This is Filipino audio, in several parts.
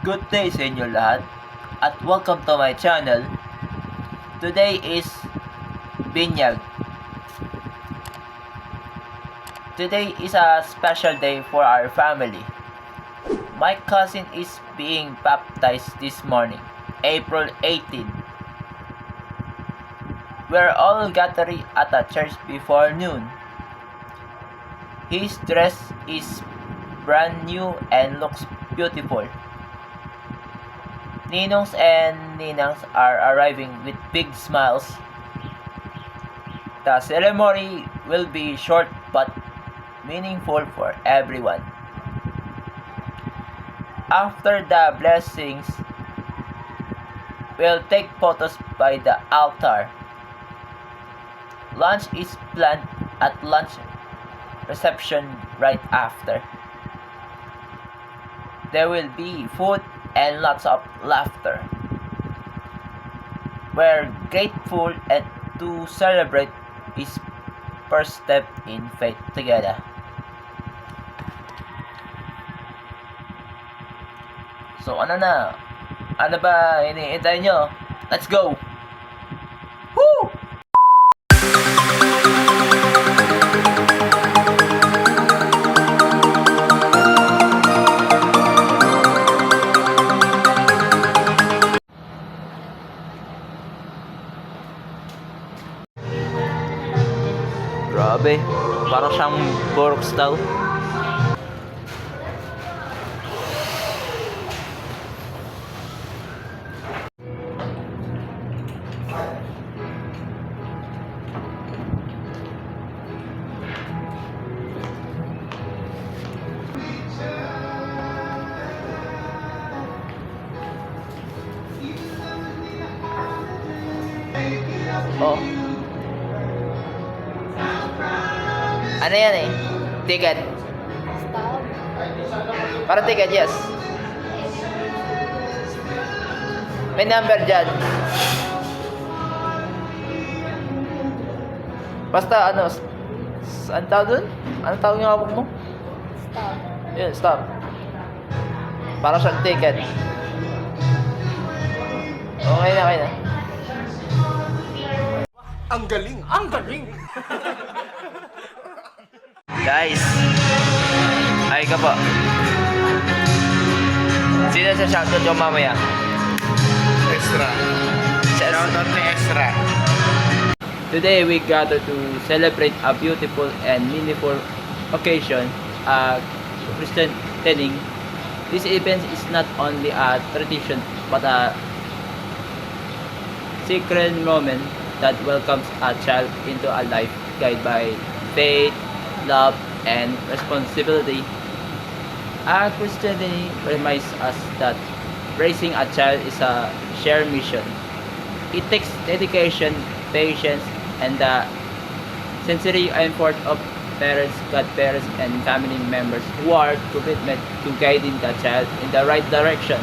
Good day sa inyo lahat at welcome to my channel. Today is Binyag. Today is a special day for our family. My cousin is being baptized this morning, April 18. We're all gathering at a church before noon. His dress is brand new and looks beautiful. Ninongs and ninangs are arriving with big smiles. The ceremony will be short but meaningful for everyone. After the blessings, we'll take photos by the altar. Lunch is planned at lunch reception right after. There will be food and lots of laughter. We're grateful and to celebrate his first step in faith together. So ano na? Ano ba iniintay nyo? Let's go! Woo! Grabe, parang siyang Borok style. Oh. Ano yan eh? Ticket. Parang ticket, yes. May number dyan. Basta ano, saan tawag dun? Anong tawag yung hawak mo? Stop. Yun, stop. Parang siyang ticket. Okay na, okay na. Ang galing! Ang galing! Guys, ay ka po. Sino sa shoutout yung mamaya? Extra. Shoutout ni Extra. Today we gather to celebrate a beautiful and meaningful occasion, Christian wedding. This event is not only a tradition but a sacred moment that welcomes a child into a life guided by faith, love, and responsibility. Christianity reminds us that raising a child is a shared mission. It takes dedication, patience, and the sincere effort of parents, godparents, and family members who are committed to guiding the child in the right direction.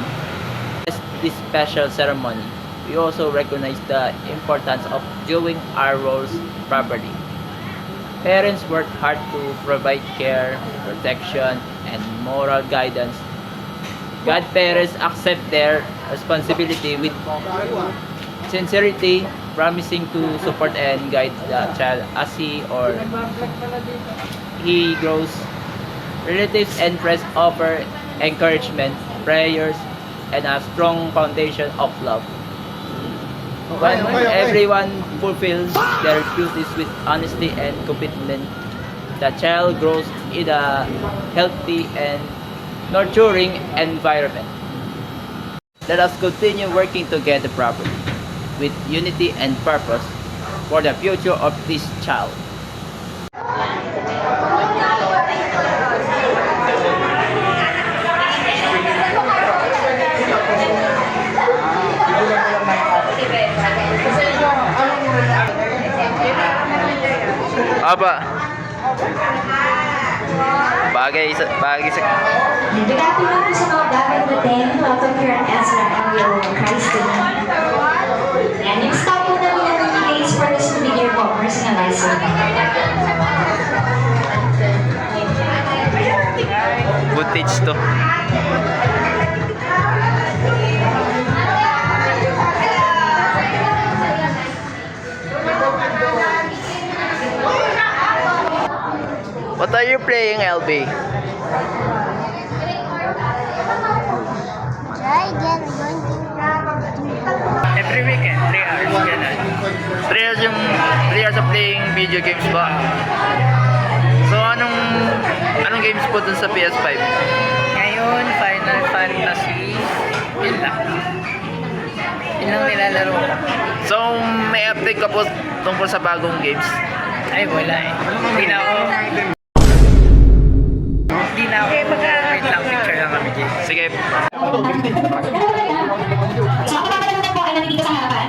As this special ceremony, we also recognize the importance of doing our roles properly. Parents work hard to provide care, protection, and moral guidance. Godparents accept their responsibility with sincerity, promising to support and guide the child as he or he grows. Relatives and friends offer encouragement, prayers, and a strong foundation of love. When everyone fulfills their duties with honesty and commitment, the child grows in a healthy and nurturing environment. Let us continue working together properly, with unity and purpose for the future of this child. Aba. Bagay sa Nagdagati lang po sa mga bagay natin, welcome here at Ezra and your Christ tonight. Yan, yung stop po namin na 30 days for this to be your po, personalized. Footage to. playing, LB? Try again. Every weekend, 3 hours. Ganun. 3 hours yung 3 hours of playing video games ba? So, anong games po dun sa PS5? Ngayon, Final Fantasy, yun lang. Yun lang nilalaro ko. So, may update ka po tungkol sa bagong games? Ay, wala eh. Hindi na ako... Wait lang, picture lang kami, Jay. Sige. So, ako papalagutan po ay nandito sa harapan.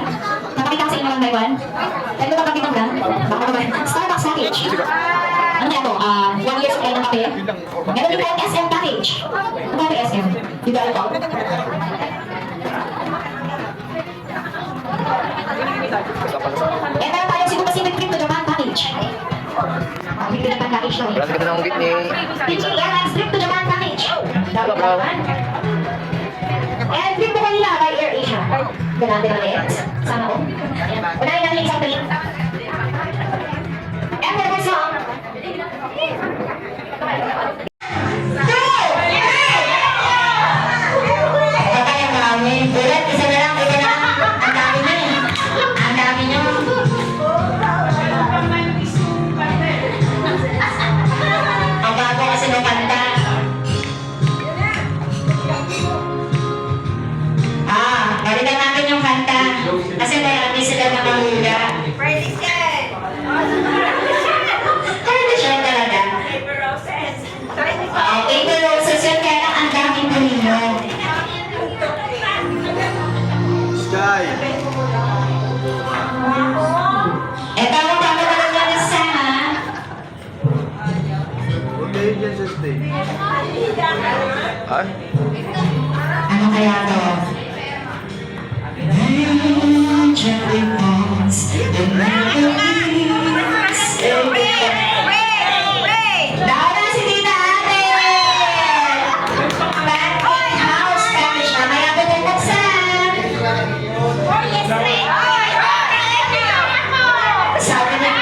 Napakita ko sa inyo one by one. Pwede ba pagkitang lang? Baka ba? Starbucks package. Ano kaya to? 1 year supply ng kape. Meron din tayong SM package. Ano ba yung SM? Di ba ito? Meron tayong Cebu Pacific trip to Japan package. Hindi na package to eh. Wala ka na ng gitni. Beijing Airlines trip to Japan package. Dapat naman. And trip to Manila by Air Asia. Ganun din ulit. Sana ko. Unahin natin yung isang trip. And one more song. Patay ang marami. Ulit, isa na lang, isa na lang. Ang dami na eh. Ang dami nyo. Ang bago kasi ng kanta. Balikan natin yung kanta. Kasi marami sila nakahula. Kardashian talaga. Paper Roses yun, kaya lang ang daming pulino. Sky. Eto ang bago talaga na sama. Okay, yan sa stage. Ha? Ano kaya to? Gently falls the memories. Daw na si Tita Ate! Pancake House Package na kaya ko bubuksan. Sabi na,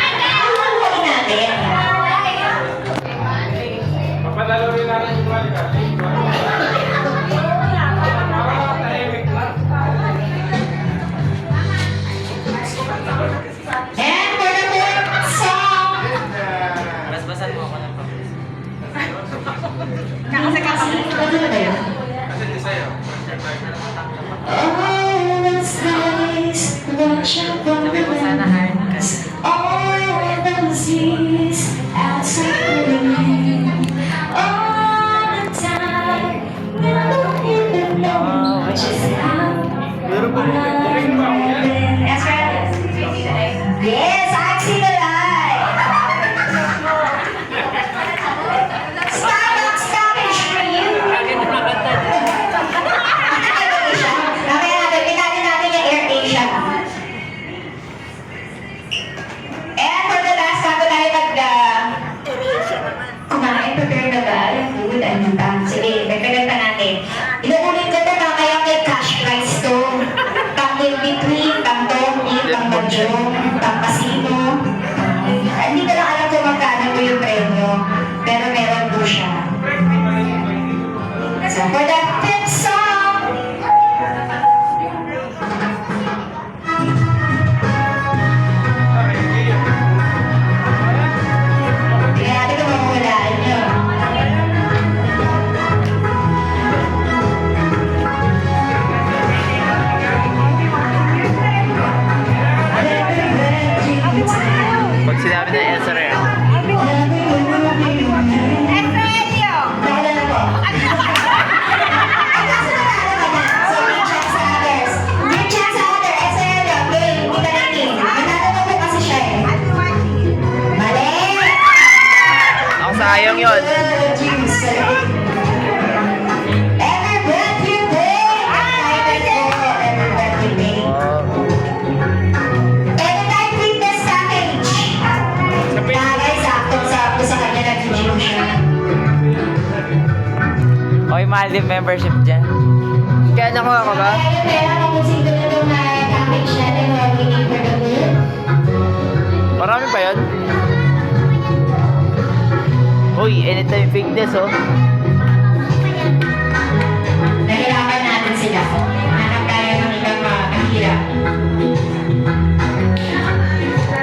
huwag natin. And for the fourth song, Basbasan mo ako ng pangis. ano ba yun? All those days, watching from Sabi mo sana hard kasi. all those years outside the rain, all the time, never even know just how That's right. Yes, I see the light. Starbucks package for you. Mamaya natin, pinatin natin yung Air Asia. And for the last, bago tayo kumain, prepare na ba? Yung food, ano ba? Sige, prepare pa natin. Inuulit ko ito na kaya may cash prize to. Pang in between, pang Tony, pang Bajong, pang Casino. Hindi ko lang alam kung magkano po yung premyo. Pero meron po siya. So for the fifth song, kaya natin kung mamulaan nyo. Pag sinabi na SRL. Wala na po. So, big chance sa others. Big chance sa other. SL, game. Hindi ka natin. Natatanong po kasi siya eh. Mali! Ako sayang yun. Every breath you take. Excited po. Every breath you take. Anytime fitness package. Bagay, sakto sa kanya nag-gym siya. Okay, mahal din membership dyan. Kaya nakuha ko ba? Kaya pera kung sino na itong package natin while waiting for the food. Marami pa yun? Uy, anytime fitness oh. Nahirapan natin sila. Hanap tayo ng ibang mahirap.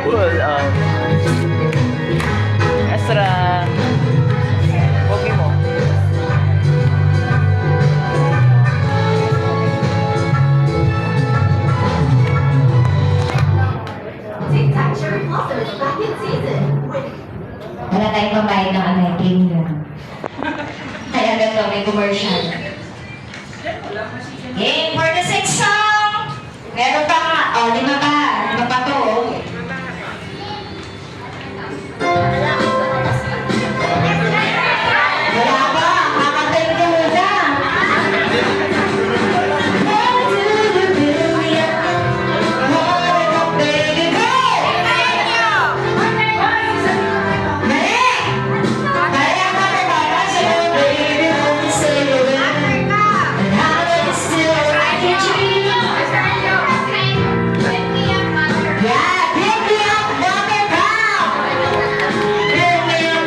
Well, extra. Okay mo. Wala tayong pambayad ng ano, premium. Kaya ganito, may commercial. Game for the sixth song! Meron pa nga. O, lima pa. Lima pa to. Oh. Wala pa. Kakatayin ko muna. Baby, go! Mali! Mali ang kakabara sa'yo, baby, don't say it. And how do you still like your dream? Yeah, pick me up, buttercup! Pick me up,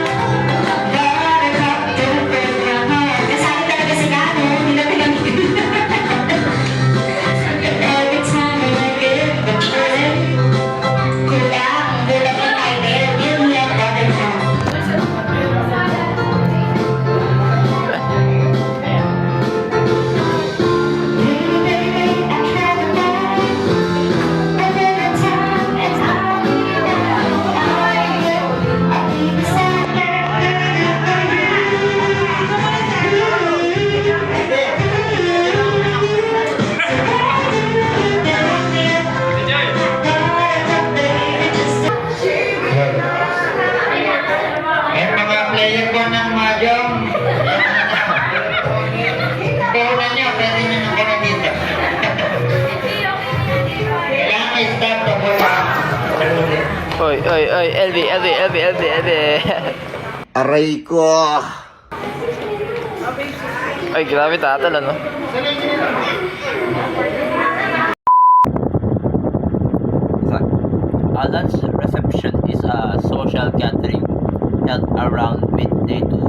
buttercup, don't break my heart. Kasali talaga si Gano, hindi na pinamigil. Every time I get the trip, kulang, kulang ang idea, pick me up, buttercup. Yung mga player ko ng Mahjong, pera nyo, pwede nyo nang gano'n dito. Kailangan i-start to wala. Oy, LB. Aray ko! Ay, grabe tatal ano. A lunch reception is a social gathering held around midday to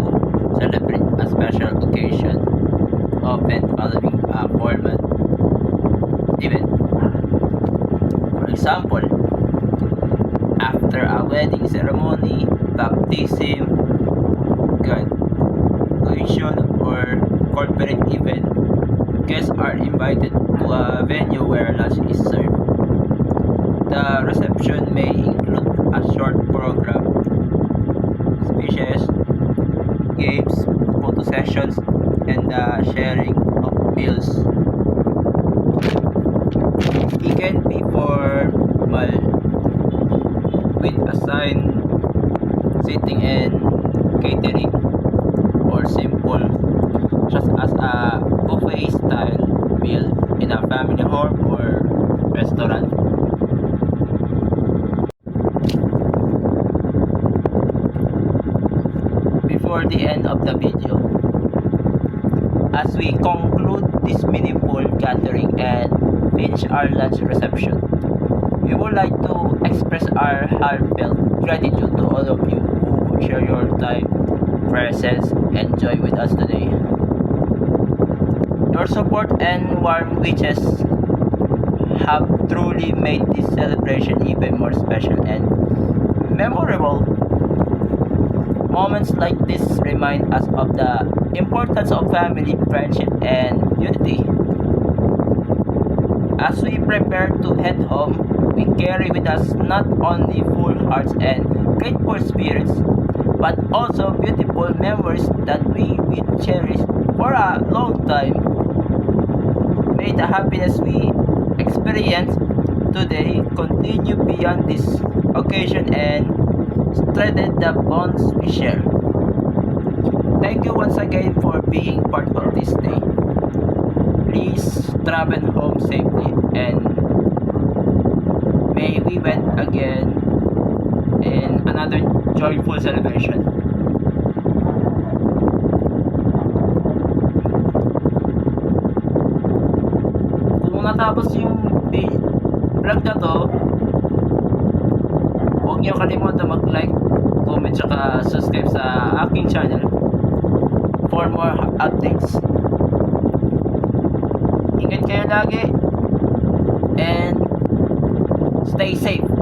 celebrate a special occasion, often following a formal event. For example, after a wedding ceremony, baptism, graduation, or corporate event, guests are invited to a venue where lunch is served. The reception may include a short program, speeches, games, photo sessions, and the sharing of meals. It can be formal with assigned seating and catering, or simple just as a buffet style meal in a family home or restaurant. Before the end of the video, as we conclude this meaningful gathering and finish our lunch reception, we would like to express our heartfelt gratitude to all of you who share your time, presence, and joy with us today. Your support and warm wishes have truly made this celebration even more special and memorable. Moments like this remind us of the importance of family, friendship, and unity. As we prepare to head home, we carry with us not only full hearts and grateful spirits, but also beautiful memories that we will cherish for a long time. May the happiness we experience today continue beyond this occasion and strengthen the bonds we share. Thank you once again for being part of this day. Please travel home safely and may we meet again in another joyful celebration. Kung natapos yung vlog na to, huwag niyo kalimutan mag-like, comment, tsaka subscribe sa aking channel for more updates. Ingat kayo lagi and stay safe.